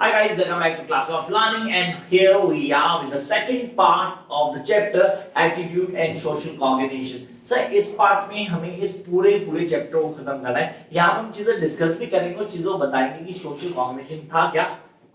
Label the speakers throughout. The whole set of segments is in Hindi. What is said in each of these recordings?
Speaker 1: Hi guys, welcome back to Class of Learning, and here we are with the second part of the chapter Attitude and Social Cognition. Sir इस पार्ट में हमें इस पूरे चैप्टर को खत्म करना है। यहाँ हम चीजें डिस्कस भी करेंगे और चीजों बताएंगे कि सोशल कॉग्निशन था क्या,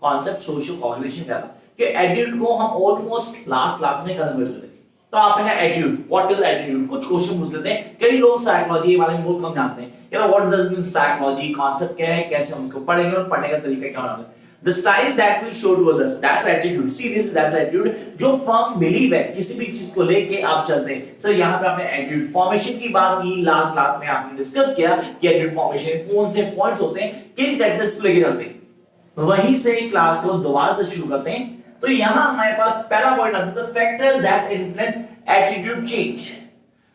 Speaker 1: कॉन्सेप्ट सोशल कॉग्निशन क्या था। कि एटीट्यूड को हम ऑलमोस्ट लास्ट क्लास में खत्म कर चुके थे। तो आपने एटीट्यूड, व्हाट इज एटीट्यूड, कुछ क्वेश्चन पूछ लेते हैं। कई लोग साइकोलॉजी के बारे में बहुत कम जानते हैं कि what does mean psychology, concept क्या है, कैसे हम इसको पढ़ेंगे और पढ़ने का तरीका क्या होगा। The style that we show to others, that's attitude. See this, that's attitude. जो firm belief है किसी भी चीज को लेके आप चलते हैं। सर यहाँ पे आपने attitude formation की बात की, लास्ट क्लास में आपने डिस्कस किया कि attitude formation कौन से पॉइंट्स होते हैं, किन कैरेक्टर्स को लेके चलते हैं। वहीं से क्लास को दोबारा से शुरू करते हैं। तो यहाँ हमारे पास पहला पॉइंट आता है factors that influence attitude change.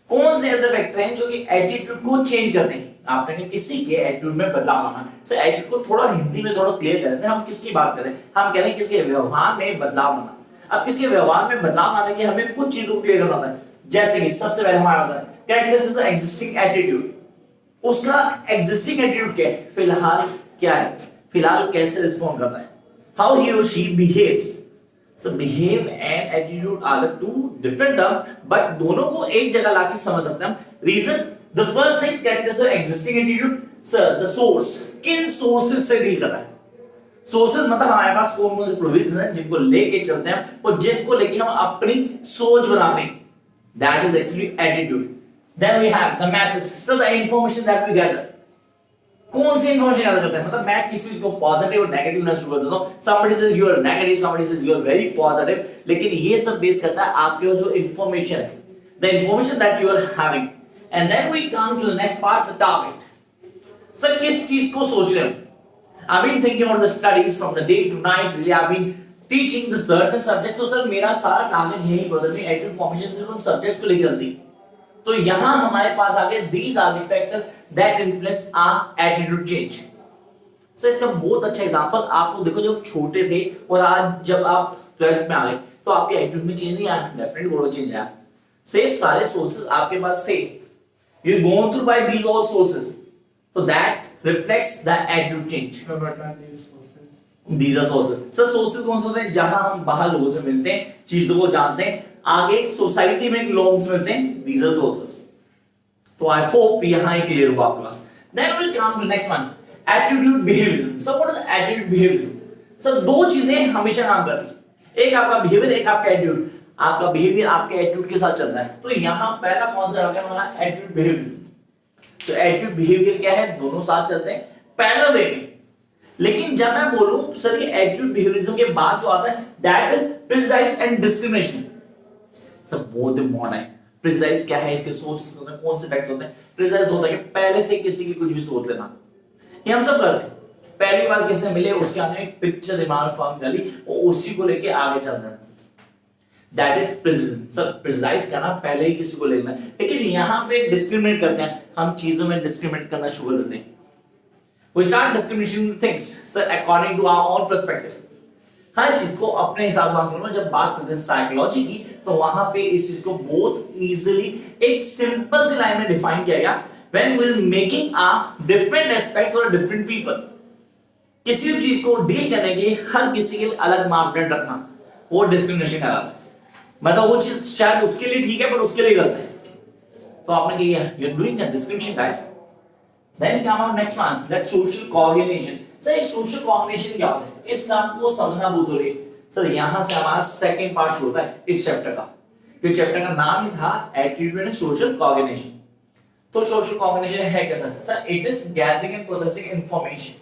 Speaker 1: कौन से ऐसे फैक्टर हैं जो कि एटीट्यूड को चेंज करते हैं। आपने किसी के एटीट्यूड में बदलाव लाना। सर एटीट्यूड को थोड़ा हिंदी में थोड़ा क्लियर कर देते हैं। हम किसकी बात करें, हम कह रहे हैं किसके व्यवहार में बदलाव लाना। अब किसके व्यवहार में बदलाव लाने के हमें कुछ चीजों को क्लियर करना है। जैसे कि सबसे पहले हमारा होता है कैरेक्टरिस्टिक्स ऑफ एग्जिस्टिंग एटीट्यूड। उसका एग्जिस्टिंग एटीट्यूड क्या है, फिलहाल क्या है, फिलहाल कैसे रिस्पॉन्ड करता है। हाउ ही और she behaves. So behave and attitude are the two different terms, but दोनों को एक जगह लाके समझ सकते हैं हम। Reason, the first thing characteristic of existing attitude, sir, the source, किन sources से डील कर रहा है। Sources मतलब हमारे पास कौन कौन से प्रोविजन हैं जिनको लेके चलते हैं और जिनको लेके हम अपनी सोच बनाते हैं। That is actually attitude. Then we have the message, so the information that we gather. कौन सी इन्फॉर्मेशन याद करते हैं, मतलब मैं किसी चीज को पॉजिटिव और नेगेटिव ना शुरू कर देता हूं। somebody says you are negative, somebody says you are very positive, लेकिन ये सब बेस करता है आपके जो इन्फॉर्मेशन है, the information that you are having. And then we come to the next part, the target. Sir किस चीज को सोच रहे हो। I've been thinking about the studies from the day to night, really I've been teaching the certain subjects, तो सर मेरा सारा टारगेट यही बदलनी एटीट्यूड फॉर्मेशन सिर्फ उन सब्जेक्ट्स को लेकर चलती। तो यहां हमारे पास आगे these are the factors that influence our attitude change. Sir इसका बहुत अच्छा एग्जांपल आपको देखो, जब छोटे थे और आज जब आप 12th में आ गए तो आपके एटीट्यूड में चेंज नहीं आया, डेफिनेटली बहुत चेंज आया। से सारे सोर्सेज आपके पास थे, you gone through by these all sources, so that reflects the attitude change. These are sources. Sir sources कौन से होते हैं, जहां हम बाहर लोगों से मिलते हैं, चीजों को जानते हैं, आगे सोसाइटी में लोगों से मिलते हैं। These are sources. तो आई होप यहाँ एक क्लियर हुआ आपके पास। Then we'll come to next one, attitude behaviorism. So what is attitude behaviorism? Sir दो चीजें हमेशा काम कर रही, एक आपका बिहेवियर, एक आपका एटीट्यूड। आपका बिहेवियर आपके एटीट्यूड के साथ चलता है। तो यहाँ पहला कॉन्सेप्ट आ गया हमारा एटीट्यूड बिहेवियर। तो एटीट्यूड बिहेवियर क्या है, दोनों साथ चलते हैं पैरेलल वे में। लेकिन जब मैं बोलूं सर ये एटीट्यूड बिहेवियरिज्म के बाद जो आता है that is prejudice and discrimination. सब बहुत इंपॉर्टेंट है। प्रिजुडाइज क्या है, इसके सोर्सेस होते हैं, कौन से फैक्ट्स होते हैं। प्रिजुडाइज होता है कि पहले से किसी की कुछ भी सोच लेना, ये हम सब करते हैं। पहली बार किसी से मिले उसके आने एक पिक्चर दिमाग में फॉर्म कर ली और उसी को लेके आगे चल रहे हैं, that is prejudice. Sir prejudice करना पहले ही किसी को लेना, लेकिन यहाँ पे डिस्क्रिमिनेट करते हैं हम, चीजों में डिस्क्रिमिनेट करना शुरू कर देते हैं। We start discriminating things, sir, according to our own perspective. हर चीज को अपने हिसाब से बात करूंगा। जब बात करते हैं साइकोलॉजी की तो वहां पे इस चीज को बहुत इजीली एक सिंपल सी लाइन में डिफाइन किया गया, when we are making a different aspects for different people. किसी भी चीज को डील करने के हर किसी के लिए अलग मापदंड रखना, वो डिस्क्रिमिनेशन कहलाता है। मतलब वो चीज शायद उसके लिए ठीक है पर उसके लिए गलत है, तो आपने क्या किया, you are doing a discrimination guys. Then come on next one, that social cognition. Sir social cognition क्या होता है, इस नाम को समझना बहुत जरूरी है। सर यहाँ से हमारा सेकंड पार्ट शुरू होता है इस चैप्टर का, क्योंकि चैप्टर का नाम ही था एटीट्यूड एंड सोशल कॉग्निशन। तो सोशल कॉग्निशन है क्या sir, sir it is gathering and processing information,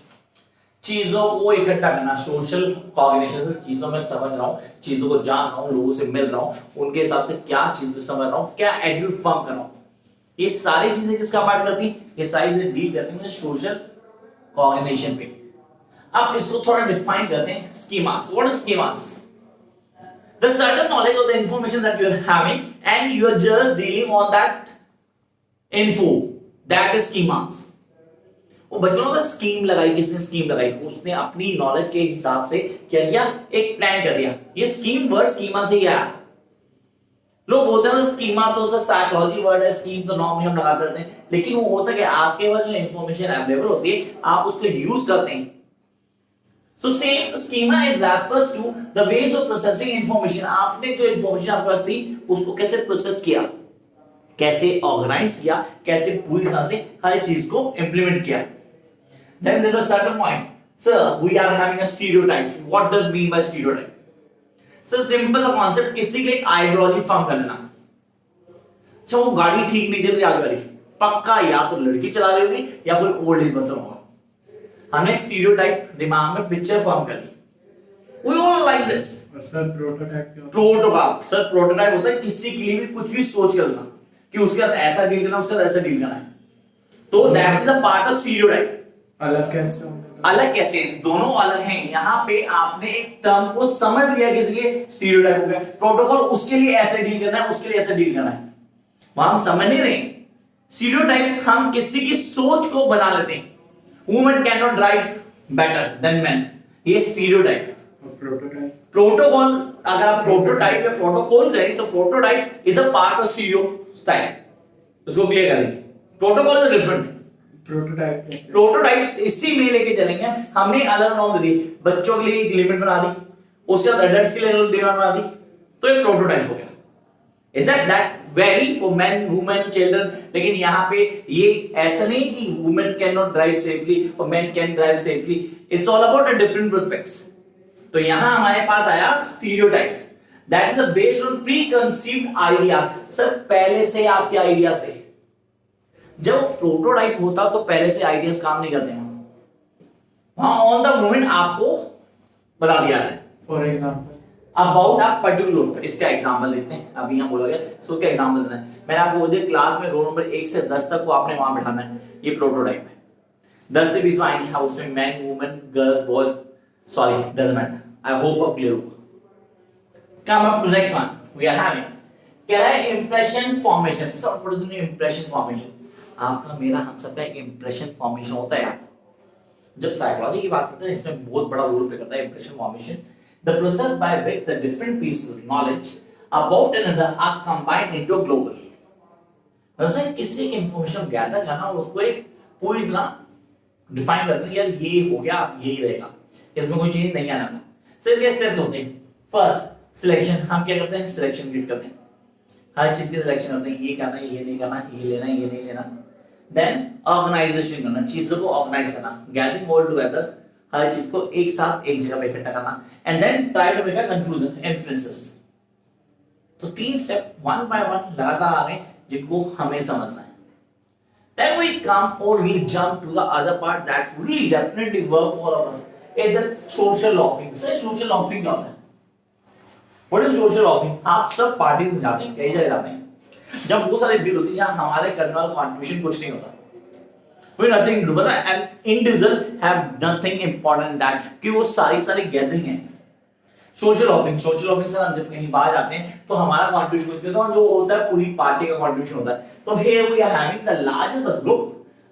Speaker 1: चीजों को इकट्ठा करना। सोशल कॉग्निशन से चीजों में समझ रहा हूँ, चीजों को जान रहा हूँ, लोगों से मिल रहा हूँ, उनके हिसाब से क्या चीजें समझ रहा हूँ, क्या एटीट्यूड फॉर्म कर रहा हूँ। ये सारी चीजें किसका पार्ट करती हैं, ये सारी चीजें डील करती हैं सोशल कॉग्निशन पे। अब इसको थोड़ा डिफाइन करते हैं, schemas. What is schemas? The certain knowledge of the information that you are having and you are just dealing on that info, that is schemas. वो बच्चों ने स्कीम लगाई, किसने स्कीम लगाई, उसने अपनी नॉलेज के हिसाब से क्या किया, एक प्लान कर दिया। ये स्कीम वर्ड स्कीमा से ही आया। लोग बोलते हैं स्कीमा तो सर साइकोलॉजी वर्ड है, स्कीम तो नॉर्मली हम लगाते रहते हैं, लेकिन वो होता है कि आपके पास जो इंफॉर्मेशन अवेलेबल होती है आप उसको यूज करते हैं। So same schema is refers to the ways of processing information. आपने जो information आपके पास थी उसको कैसे प्रोसेस किया, कैसे ऑर्गेनाइज किया, कैसे पूरी तरह से हर चीज को इंप्लीमेंट किया. Then there is a certain point. Sir, we are having a stereotype. What does mean by stereotype? Sir, simple सा concept, किसी के एक आइडियोलॉजी फॉर्म कर लेना. अच्छा वो गाड़ी ठीक नहीं चल रही आगे वाली, पक्का या तो लड़की चला रही होगी या कोई ओल्ड एज पर्सन होगा. हमने स्टीरियोटाइप दिमाग में पिक्चर फॉर्म कर ली. We all like this.
Speaker 2: Sir prototype क्या?
Speaker 1: प्रोटोटाइप सर प्रोटोटाइप होता है किसी के लिए भी कुछ भी सोच कर लेना कि उसके साथ ऐसा डील करना, उसके साथ ऐसा डील करना है. तो that is a part of stereotype.
Speaker 2: अलग कैसे होंगे?
Speaker 1: अलग कैसे, दोनों अलग हैं. यहाँ पे आपने एक टर्म को समझ लिया, किसी के स्टीरियोटाइप हो गया. प्रोटोकॉल उसके लिए ऐसे डील करना है, उसके लिए ऐसे डील करना है. वहां हम समझ नहीं रहे. स्टीरियोटाइप हम किसी की सोच को बना लेते हैं. Women can not drive better than man, ये स्टीरियोटाइप. प्रोटोकॉल अगर आप प्रोटोटाइप या प्रोटोकॉल करें तो prototype is a part of stereotype. उसको क्लियर करेंगे. Protocol is different. प्रोटोटाइप इसी में लेके चलेंगे. हमने अलग नॉर्म दी, बच्चों के लिए एक लिमिट बना दी, उसके बाद एडल्ट्स के लिए लिमिट बना दी, तो एक प्रोटोटाइप हो गया. Is that vary for men, women, children? लेकिन यहाँ पे ये ऐसा नहीं कि women cannot drive safely or men can drive safely. It's all about a different prospects. तो यहाँ हमारे पास आया stereotypes. That is based on preconceived ideas. Sir पहले से आपके आइडियाज थे. जब प्रोटोटाइप होता तो पहले से आइडियाज काम नहीं करते हैं. वहां ऑन द मोमेंट आपको बता दिया है.
Speaker 2: फॉर एग्जाम्पल
Speaker 1: अबाउट आप पर्टिकुलर, इसका एग्जांपल देते हैं. अभी यहाँ बोला गया सो उसका एग्जांपल देना है. मैंने आपको बोल दिया क्लास में रोल नंबर 1 से 10 तक को आपने वहां बैठाना है. ये प्रोटोटाइप है. 10 से 20 में आएंगे, हाँ उसमें man, women, girls, boys, sorry doesn't matter. I hope आप क्लियर होगा. Come up next one we are having क्या है, impression formation. So what is impression formation? आपका मेरा हम सबका इंप्रेशन फॉर्मेशन होता है. जब साइकोलॉजी की बात करते हैं इसमें बहुत बड़ा रोल प्ले करता है impression formation. The process by which the different pieces of knowledge about another are combined into a global. मतलब किसी की इंफॉर्मेशन गैदर करना और उसको एक पूरी तरह डिफाइन करते हैं, यार ये हो गया यही रहेगा, इसमें कोई चेंज नहीं आना. सिर्फ ये स्टेप्स होते हैं. फर्स्ट सिलेक्शन, हम क्या करते हैं, सिलेक्शन रीड करते हैं. हर चीज की सिलेक्शन करते हैं, ये करना है, ये नहीं करना, ये लेना है, ये नहीं लेना. देन ऑर्गेनाइजेशन करना, चीजों को ऑर्गेनाइज करना, गैदरिंग ऑल टुगेदर, हर चीज को एक साथ एक जगह पे इकट्ठा करना. And then try to make a conclusion, inferences. तो 3 स्टेप वन बाय वन लगातार आ रहे हैं जिनको हमें समझना है. Then we come or we jump to the other part that we definitely work for us is the social lobbying. Sir social lobbying क्या होता है? What is social lobbying? आप सब पार्टीज में जाते हैं, कई जगह जाते हैं, जब वो सारी भीड़ होती है जहाँ हमारे करने वाला कॉन्ट्रीब्यूशन कुछ नहीं होता. Nothing to do, but an individual have nothing important in that कि वो सारी गैदरिंग है. सोशल लॉबिंग से हम जब कहीं बाहर जाते हैं तो हमारा कंट्रीब्यूशन होता है, जो होता है पूरी पार्टी का कंट्रीब्यूशन होता है. तो here we are having the larger the group,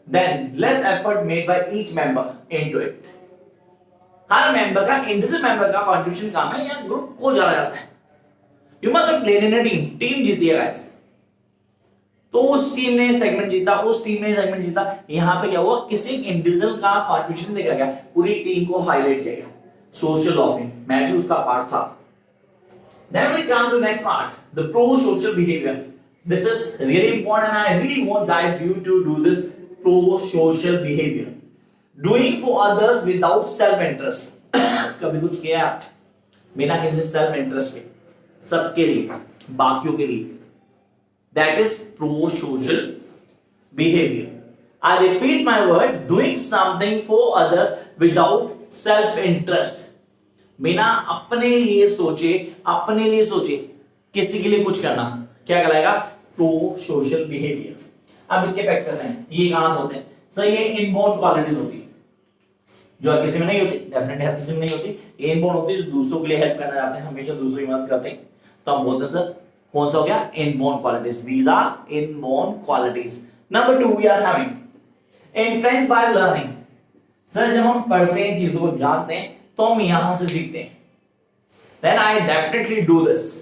Speaker 1: then less effort made by each member into it. Her member का, इंडिविजुअल मेंबर का कंट्रीब्यूशन कम है या ग्रुप को ज्यादा जाता है. You must have played in a team. Team जीती है guys. तो उस टीम ने सेगमेंट जीता, उस टीम ने सेगमेंट जीता. यहाँ पे क्या हुआ, किसी इंडिविजुअल का कंट्रीब्यूशन देखा गया, पूरी टीम को हाईलाइट किया गया. सोशल लॉबिंग, मैं भी उसका पार्ट था. Then we come to next part, the pro-social behavior. This is really important and I really want guys you to do this pro-social behavior. Doing for others without self-interest. कभी कुछ किया बिना किसी सेल्फ इंटरेस्ट के, सबके लिए, बाकियों के लिए. That is pro-social behavior. I repeat my word, doing something for others without self-interest. बिना अपने लिए सोचे किसी के लिए कुछ करना, क्या कहलाएगा, pro-social behavior. अब इसके फैक्टर्स हैं, ये कहां से होते हैं? सर ये इनबॉर्न क्वालिटीज होती है जो हर किसी में नहीं होती, डेफिनेटली हर किसी में नहीं होती. ये इनबॉर्न होती है जो दूसरों के लिए हेल्प करना चाहते हैं, हमेशा दूसरों की मदद करते हैं. तो हम बोलते हैं सर कौन सा हो गया, inborn qualities. These are inborn qualities. Number 2 we are having influence by learning. Sir जब हम पढ़ते हैं, चीजों को जानते हैं, तो हम यहां से सीखते हैं. Then I definitely do this.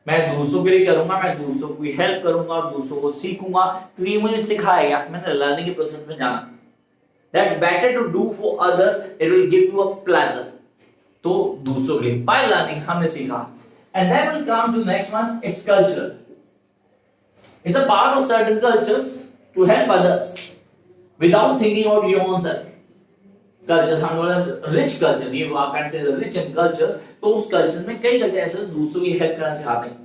Speaker 1: मैं दूसरों के लिए करूंगा, मैं दूसरों की हेल्प करूंगा और दूसरों को सीखूंगा क्योंकि मुझे सिखाया गया, मैंने लर्निंग के प्रोसेस में जाना. That's better to do for others. It will give you a pleasure. तो दूसरों के लिए बाय लर्निंग हमने सीखा and then will come to next one it's culture it's a part of certain cultures to help others without thinking about your own self culture हम लोग रिच कल्चर ये country is rich in culture तो उस कल्चर में कई कल्चर ऐसे दूसरों की हेल्प करना सिखाते हैं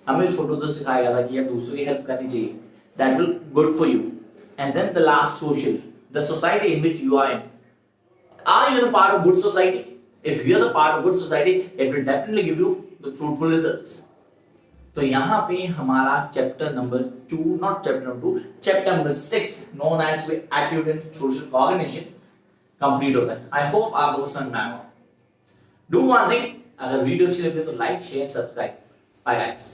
Speaker 1: हमें छोटों से सिखाया गया था कि यार दूसरों की हेल्प करनी चाहिए that will good for you and then the last social the society in which you are you in part of good society if you are the part of good society it will definitely give you the fruitful results तो यहाँ पे हमारा chapter number 2 not chapter number 2 chapter number 6 known as attitude and social cognition complete होता है आई होप आप लोगों को समझ में आएगा डू वन थिंग अगर वीडियो अच्छी लगे तो like share subscribe bye guys